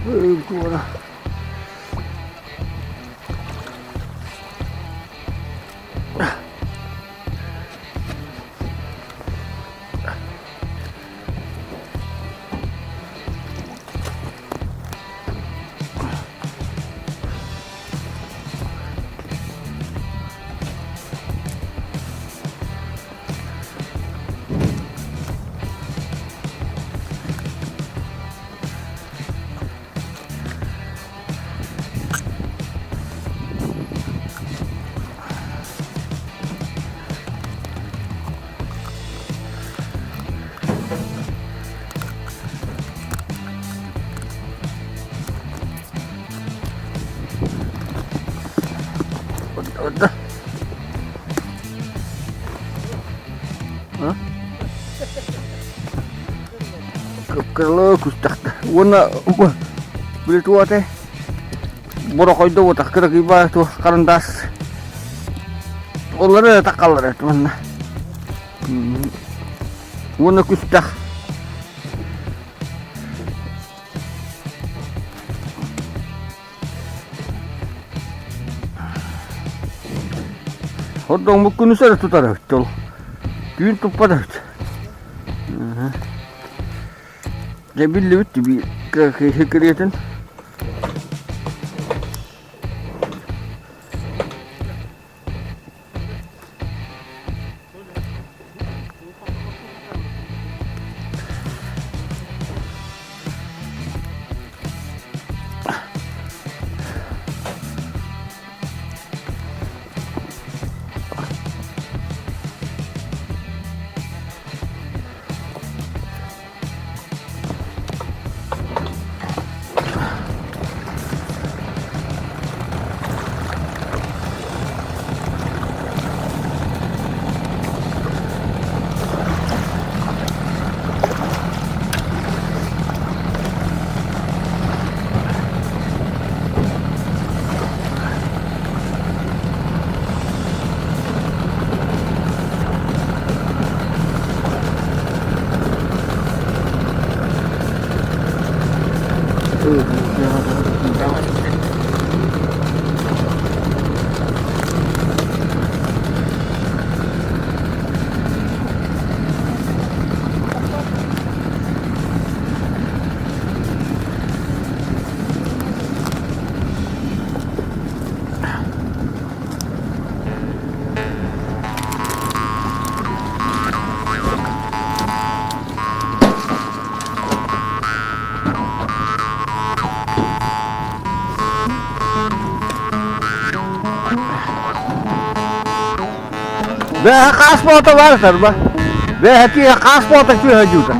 Tuolla. Orada. Kepkirleu kustak. Wona beli tua teh. Borok itu tak kira kiba tuh karantas. Olere tak kalere teman. Wona kustak. Hodong mukun usah tu taruh tol. Tuin tu pada. Jadi lewat tibi ke kerjaan. Ve kaspota var sarba. Ve hati kaspota şu hajuta.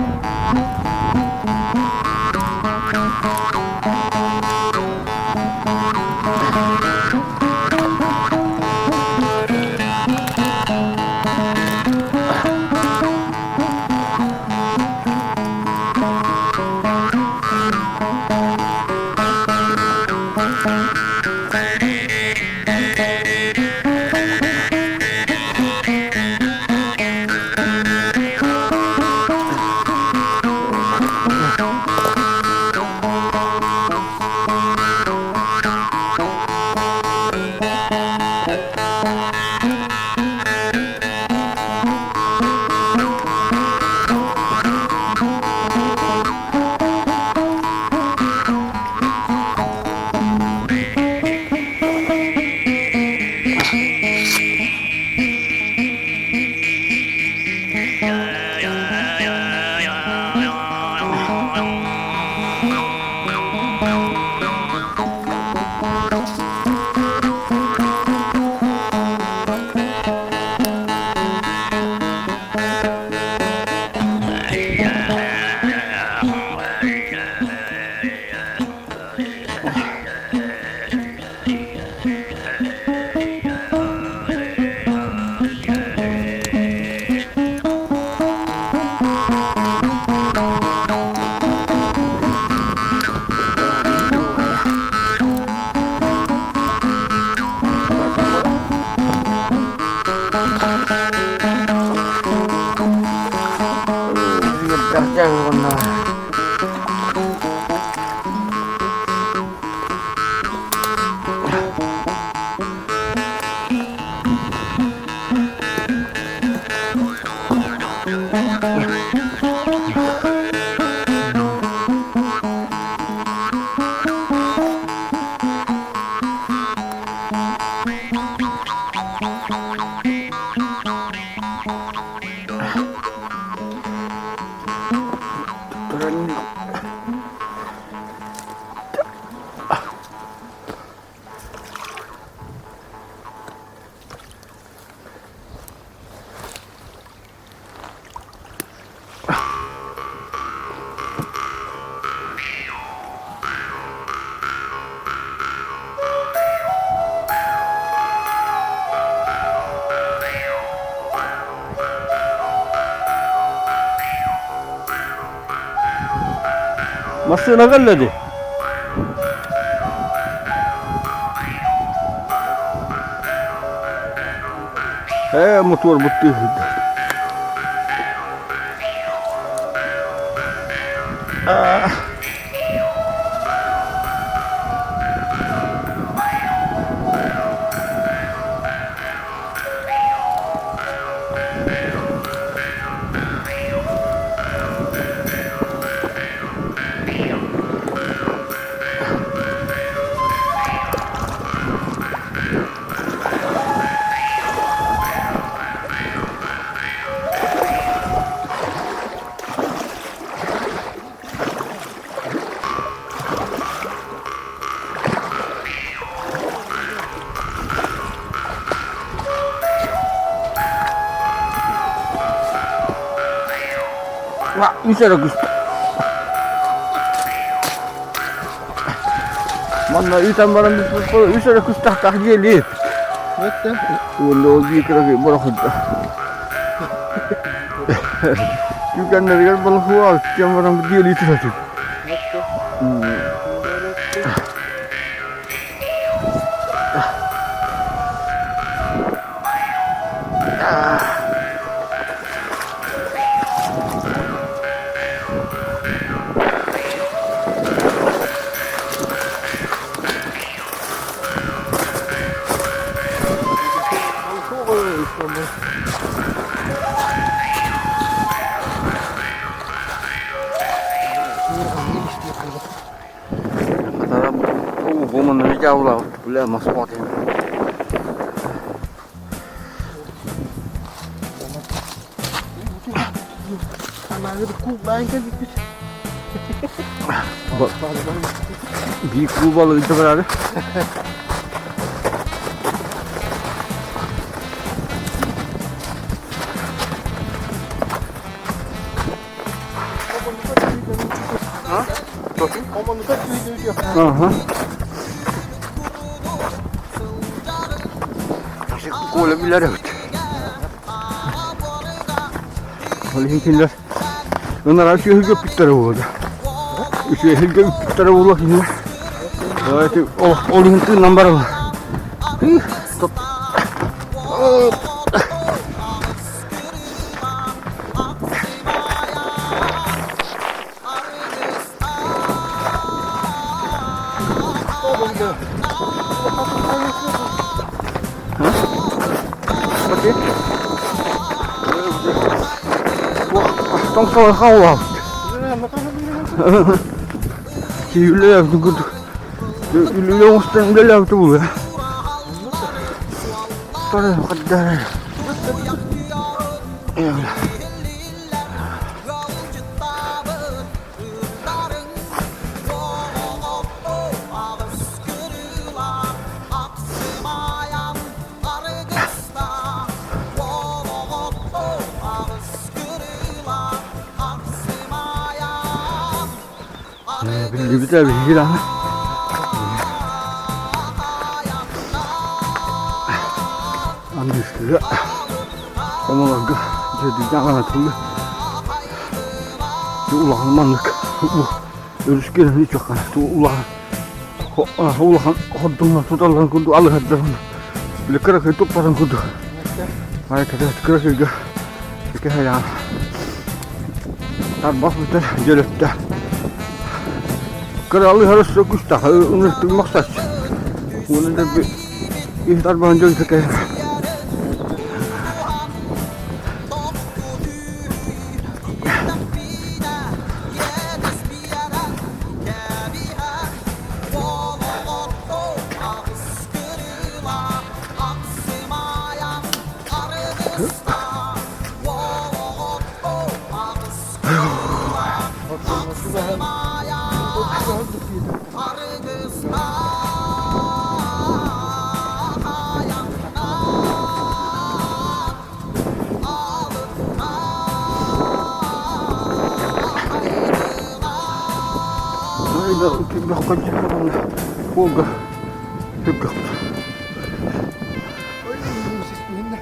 Masına geldi. Motor bitti. Wah, bisa dah Gus. Mana ikan barang bisa dah Gus tak geli. Betul. Walau di kerja berkhid. Ikan dari kan berkhid, yang barang geli itu saja. Betul. Woman ni jauh lah, boleh masuk hotel. Anak itu kubang kan gitu. Bir kubalı itu berada. Ha? Aman tak video. Aha. Aşık kola bilir evet. Olihimkiler. Onlar aşık hülge pittere oldu. Şu hülge pittere oldu şimdi. Evet, olihimki number var. Stop. Okey. Wah, tong kau lah. Hile ya tu. Hile yang sedang dalam tu ya. Pada kadar. Ya. Güzel bir şey lan. Anlaşılıyor. Ama bak, jadi jangan atıldı. Ulağanmanlık. Ölüşkenin hiç yok. Ulağan hodunla tutarlan kudu alıhadır. Bile kırakı toparan kudu. Hareket kırakı hayal. Tarbak biter, gelipte. Kralı harus kustah, untuk maksud. Mula dah ihtar banjir sekai. Nasıl ben? Çok güzel tutuyor. Hayda uçuyor kaçıyor falan. Olga. Hıkkı. Ay ses benimle.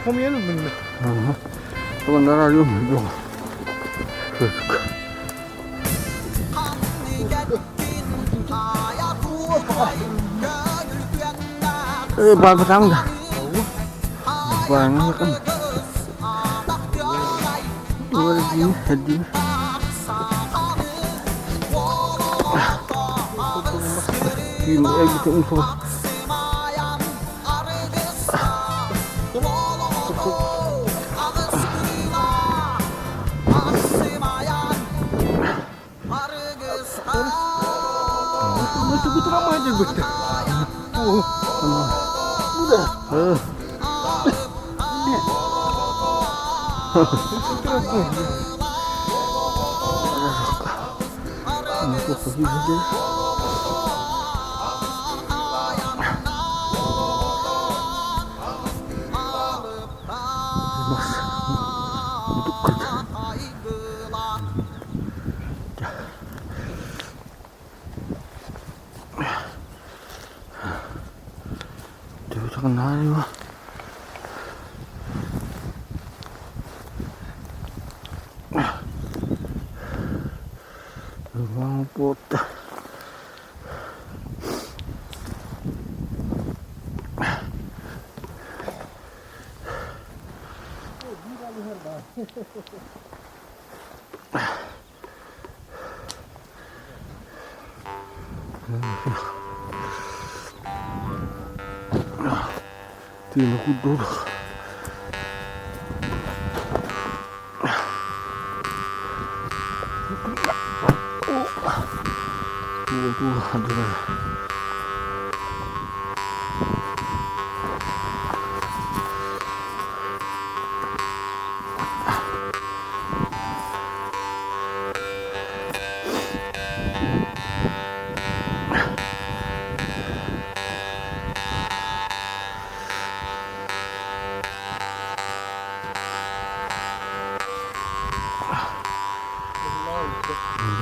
Kom yiyelim benimle. Bunlar arıyor mu? Yok. Hıkkı. Ba tang da. Ba nó kan. Dua di hadi. Kim evde info. Nasıl götüremeyiz götü? Bu da. Kenal Bang pot. Tiene kudur. Tuh, aduh.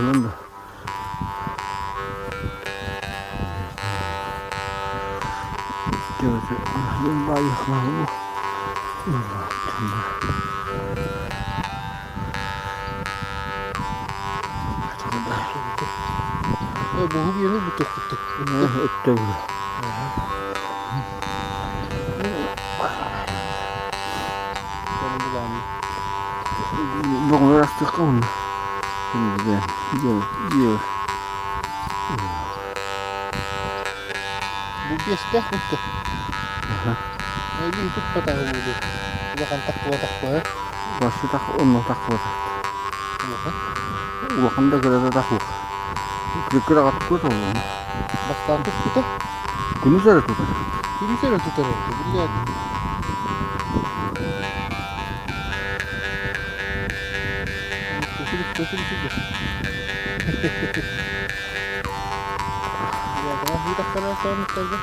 Belum dah. Coba yang banyak malu. Bu yeni butuh butuh. Itu. Bong rasa kau. Ini dia. Bu biasa butuh. Ini itu patah dulu. Dia kan takwa. Masih tak takut. Bukan dah kira takut. Kira takut tu. Basta takut kita. Kini saya tu. Ini saya tu terus. Dia Tutup. Ya, tengah kita kerasa saja.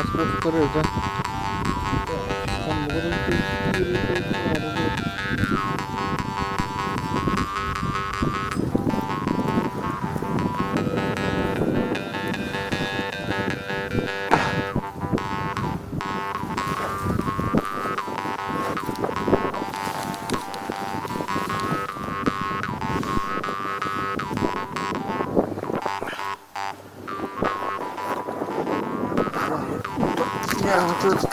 Mas terus kan. Kan bukan Ya, terus.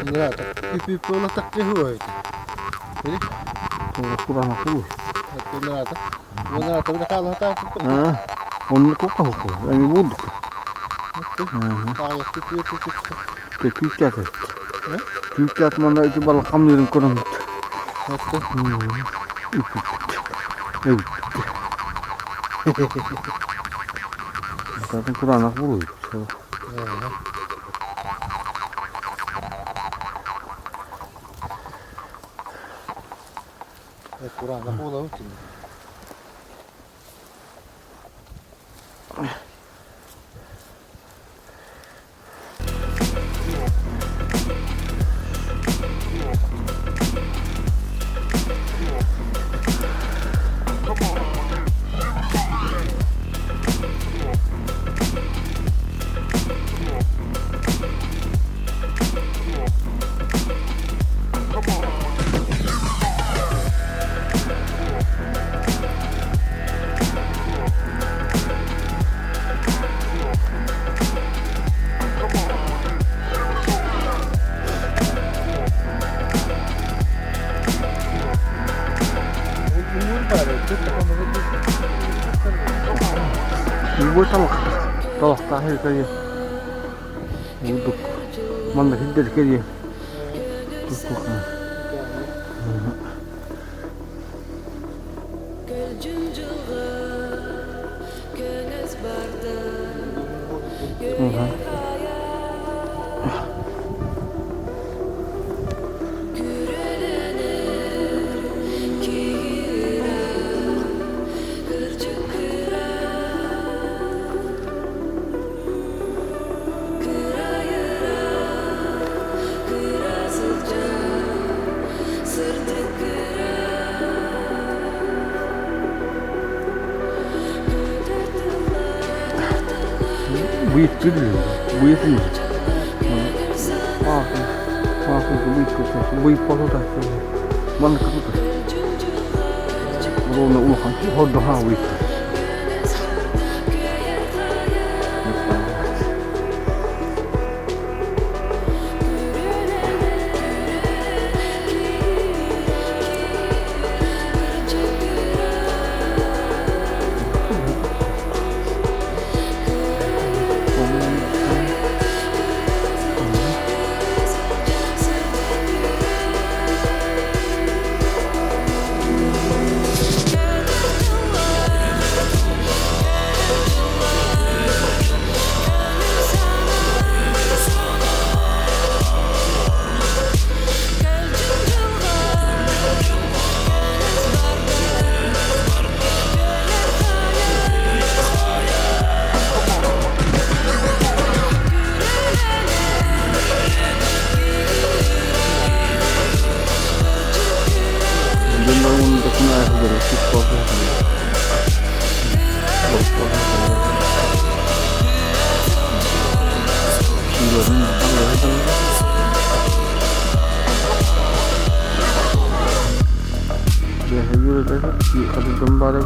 Ngerata, ipi olah tak kehuai. Jadi, kurang aku. aku ngerata. Ngerata udah kalah tak. Onu kokah ko. Yani bulduk. Kayak itu. Küçük et. Küçük atmanda iki balık hamlerin kurang. Itu. Evet. Zaten kurang aku buluyor. Kurang aku lah mungkin. Bu balıktaaһын kayı. Bulduk. Manda hiddet kayı. Tuttuk. Bıyık geliyor. Bıyık mı? Bakın bıyık kokuyor. Bıyık balı da. Bana kapatır. Bu ona ulakan ki orada ha bıyık. Ada gambar itu.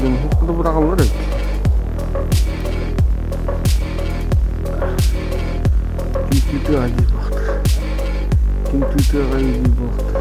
Dan itu berapa kali lagi? Itu aja waktu. Itu aja waktu.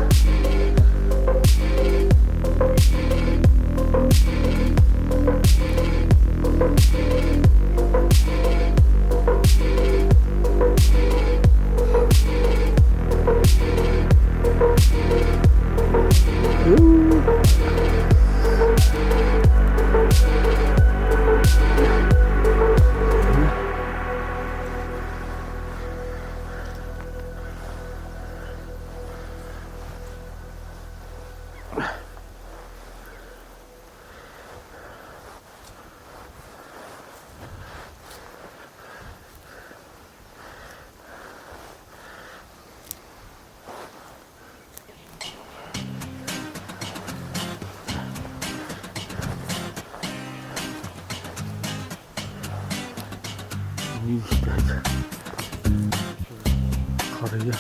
ya.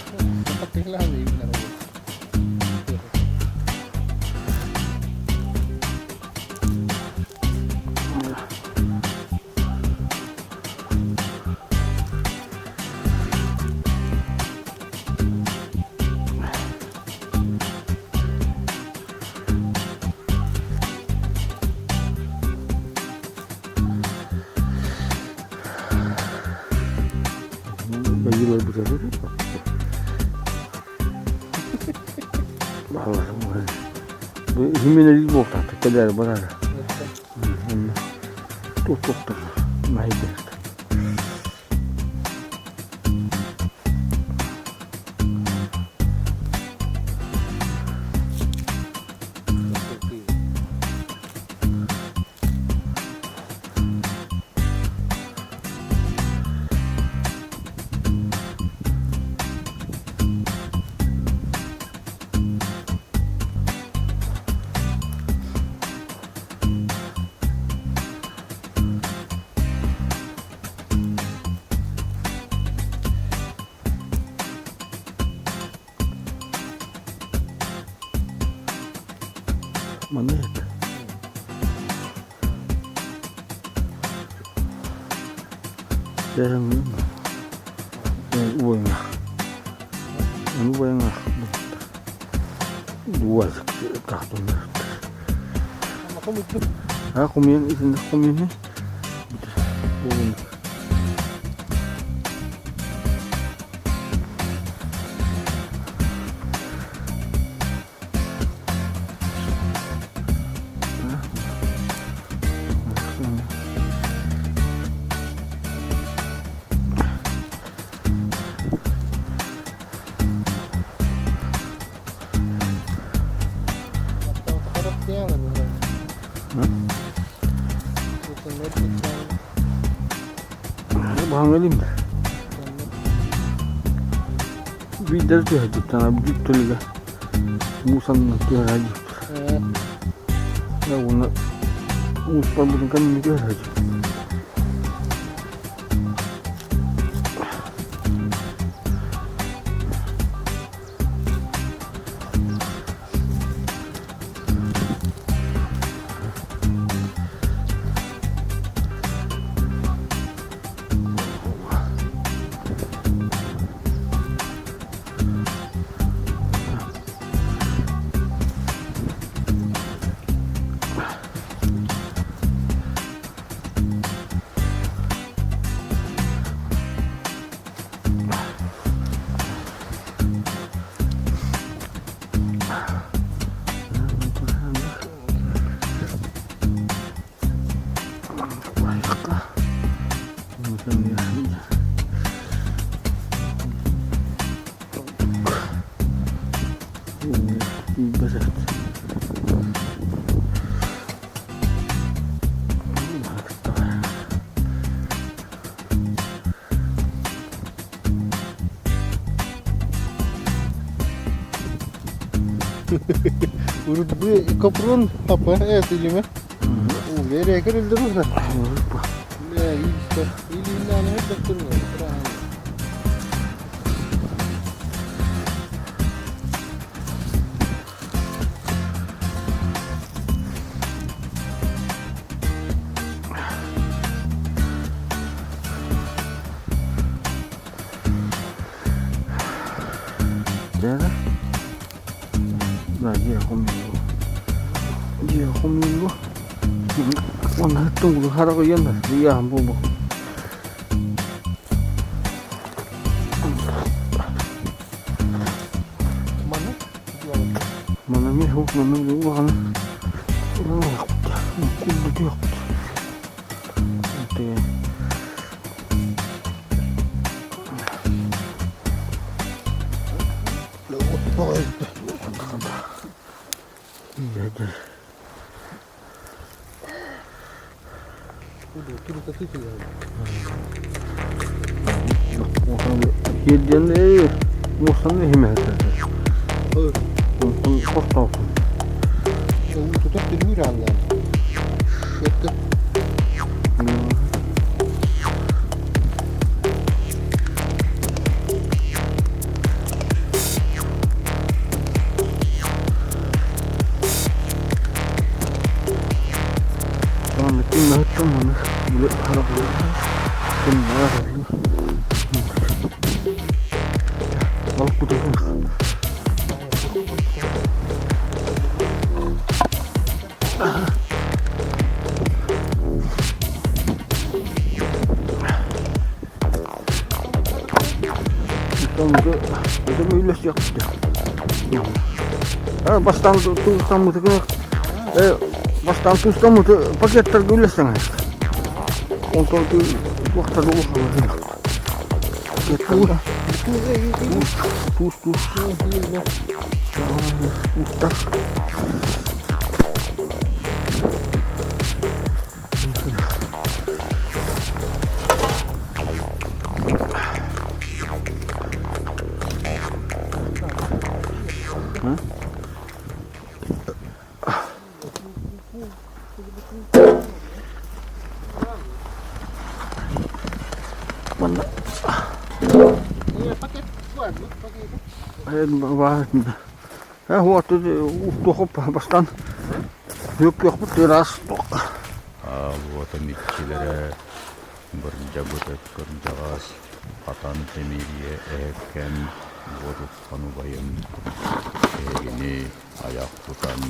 Kapatın lan iyi bir araba. Bayılır bu sefer. Allah'ım bu himeneli bu ortak kadar bana. Çok da mahide. Mana ya? Jarang ni. Uang lah. Uang lah. Dua karton. Ama komik. Ha, kumiyan izin kumiyan ni. Bahangalim da. Bir derece hadi sana bir türlü musanın tuhacı. Ya ona muspan bunun kan mi tuhacı. Urut bu kapırın apa etilimi. Nereye kırıldı bu? Ya işte ilinden hep bakırmıyor. Jadi, dia komigo. Mana tunggu harap yan dah. Dia hampu bu. Mana? Mana mihu, mana mihu kan. Mana aku yok. Nanti. Jadi. Tudo tá tudo ligado. Yediyen de musan ne himmet. Evet. Musan korktu. O tutup duruyor anda. Yetti. Sonunda ödeme üyleş yaptı. Baştan tuğustan mı tıkı? Baştan tuğustan mı tıkı? Paketler üyleşsen işte. Ondan vakta dolu kalır. Paketler. Tuğus. Usta. Mana? Paket kuat, paket. Waktu cukup bastan yok bu teras. Vuoten ikkilere berjagut kerjaas patan temiriye eken voduk panubayım ini ayak tutan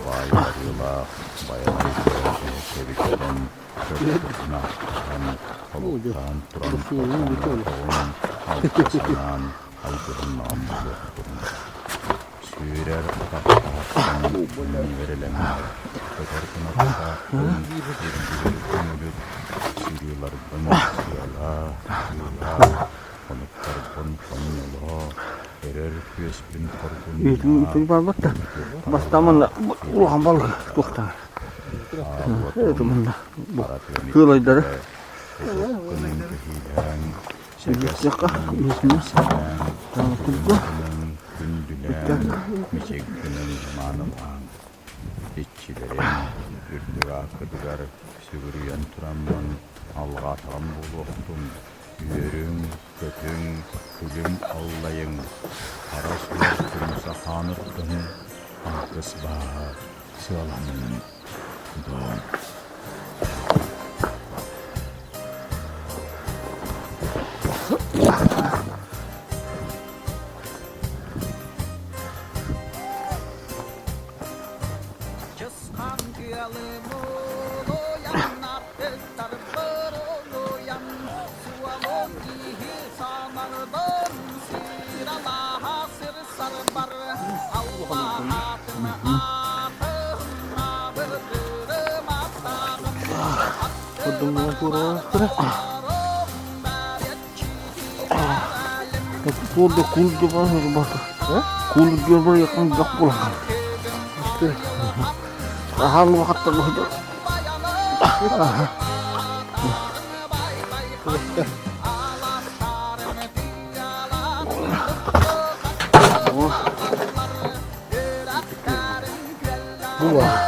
bayarıyla bayanayla sevişten köpükna haluktan turan onun halkasanan halkının namlı Sürer ataktan verilen Öterkınakta Sürüyorlar konuklar konuşamıyorlar Erer küespin Itu banget dah. Pas taman lah, ulah balık tukta. Itu mana? Kulay dar. Yakah, bisnis. Tahu tu. Miçekinin zamanım an. İççilerin ürdüra kırdıgar sügürüyen turamdan alğa tam buluqtum. Yürün, kötün, külüm allayın. Kara sular kırmısa hanıttın. Ankız bağ, sıvalanın. Doğum. Kodum yang kurang keras. Tapi kuldu banget bakal. Kuldu banyak yang gak pulang. Tahan waktu itu. Buah.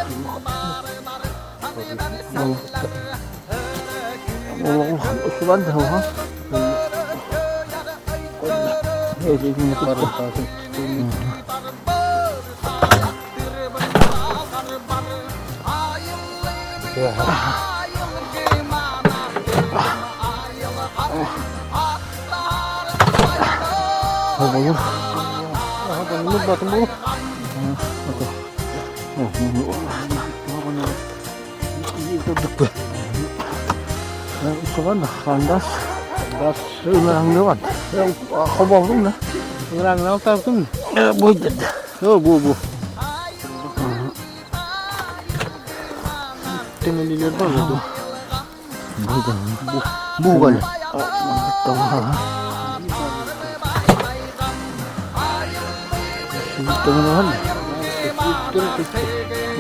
Sudah dah ha. Ini baru pasang. Bayar. Ini batang bulu. Itu dekat. Itu kan kandas. Das orang lewat. Kau bawa tu na? Orang lewat tak tu? Boleh. Oh, bu. Tengah lihat apa tu? Bu kan? Tahu. Tengah mana?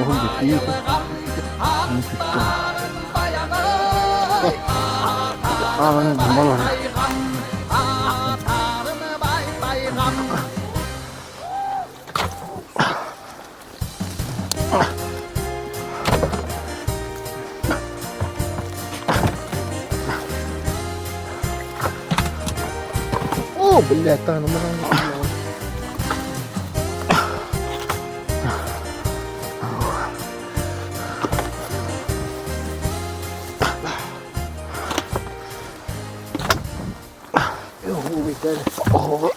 Oh, di sini. Malah. Oh, beli tanah mana? Oh.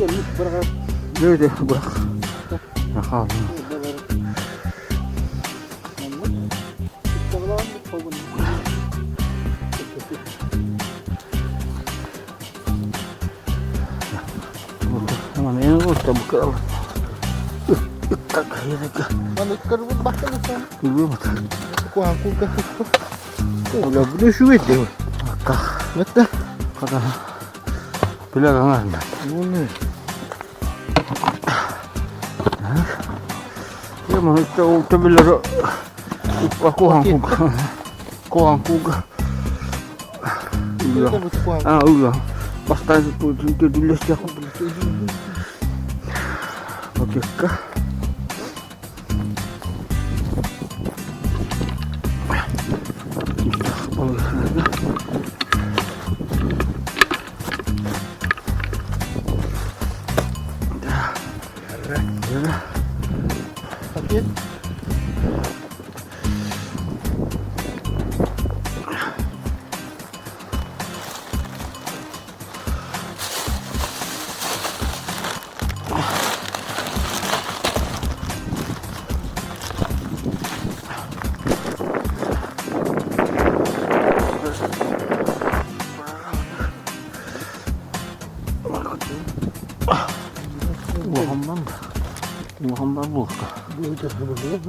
Böyle bırak. Bakalım. Hemen en orta bakalım. Tak akhirnya. Mana kerut bahkan itu. Dulu mah. Aku ke. Udah bener sulit deh. Kah. Mata. Kata. Belakangan. Mana? Ya mah itu bilang aku hangku. Ulah. Ulah. Pas tadi itu dulu sih aku. Oke kah? Sakit. Muhammad buka. Udah belum.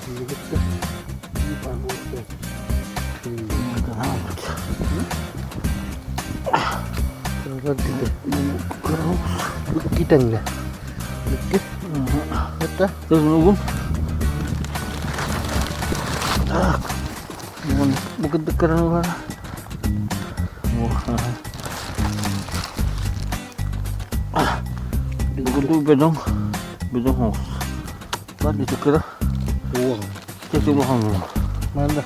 Ini kita. Ini panas. Kita enggak. Kita Terus nunggu. Bukan tekaran mana? Bukan tu bedong hos. Tadi tekara. uang. Kita luang. Mana?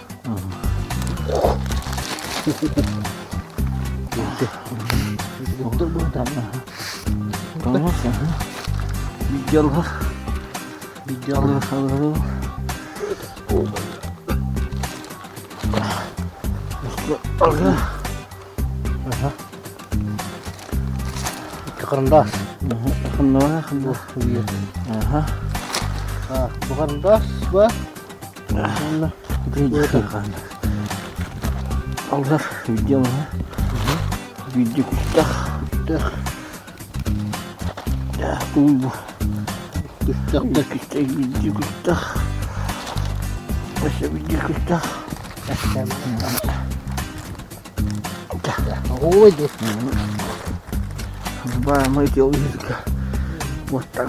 Betul betul. Kamu sah. Bijal lah. Kerendas. Kendas. Iya. Nah, bukan das, bah. Mana? Bijal kan. Allah, bijal lah. Bijal kita. Dah tubuh. Kita bijal kita. Masa bijal kita. Oh, deh. Ba mai tiểu gì cả. Một tặng.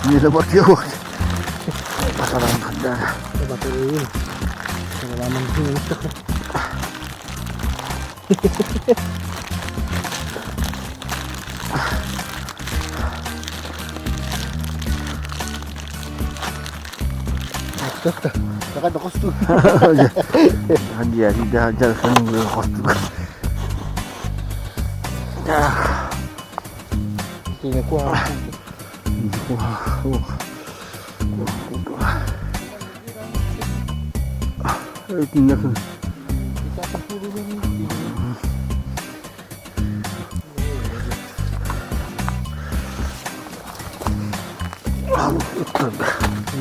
Ini lebat jauh. Masalah ada. Lebat ini. Pengalaman ini. Jangan dokos tuh. Dia tidak ajar senang dokos tuh. Dah. Ini kuah. Ini kan.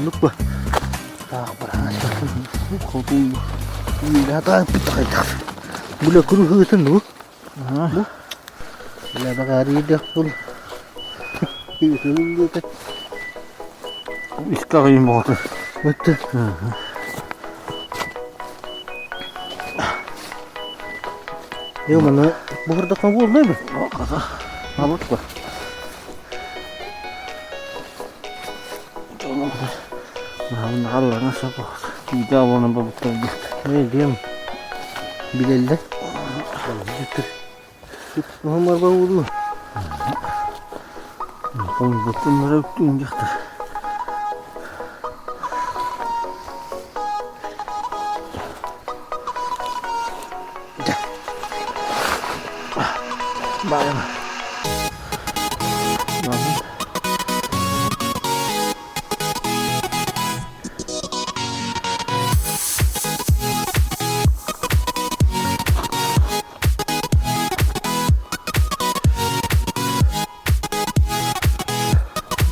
Lupa. Tak berhasil. Kau tunggu. Ini dah kita. Boleh keruh tu nu. Boleh bagari dah full. Itu kan. Iskari motor. Betul. Yo mana bukan tak kabur ni ber. Oh kata. Apa tu? Tolong. Nah, lah siapa? Tidak mau nampak betul. Ni diam. Bila dah. Betul. Muhammed Bahudu. Onu bunlara öttüğün yaktır. Bayağı.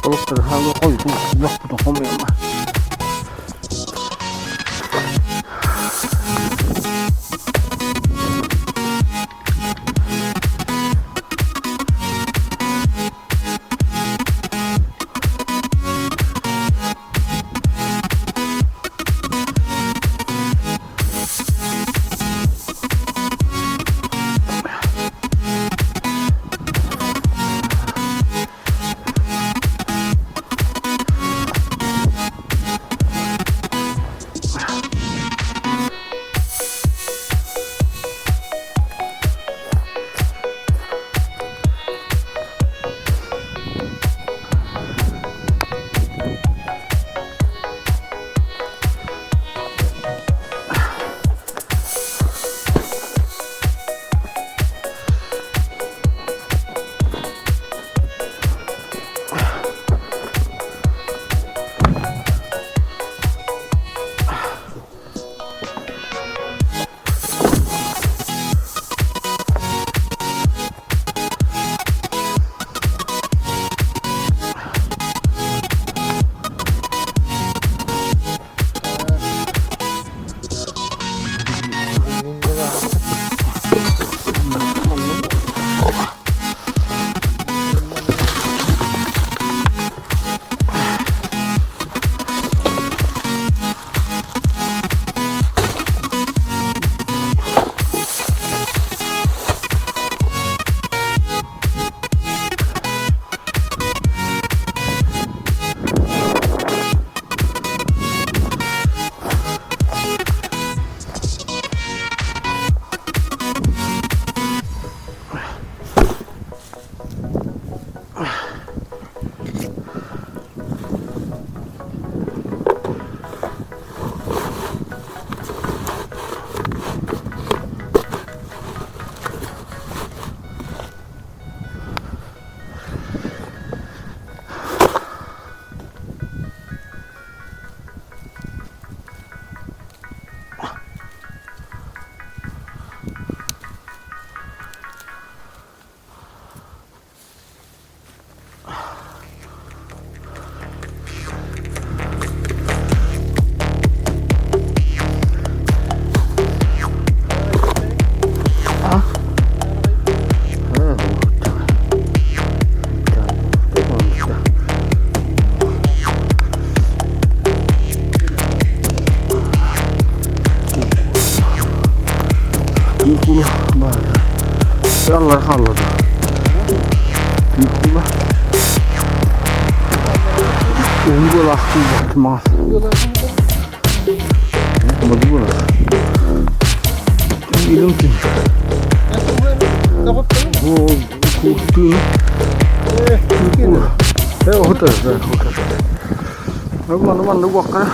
Balıkları havaya koydum. Yok bunu koymayalım. Yıkılı bari. Yanlar kalladı. Yıkılı. Önce laktı ihtimal. Ama bu burası. İlim ki. Bu kurttuğunu. Yıkılı. O tarafı. Aman da bakara.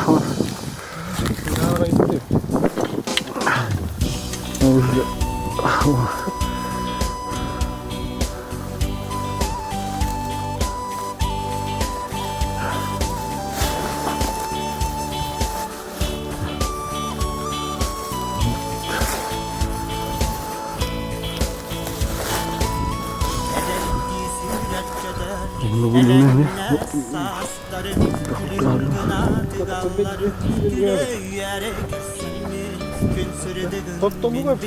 Bunu ne? Totto mu var?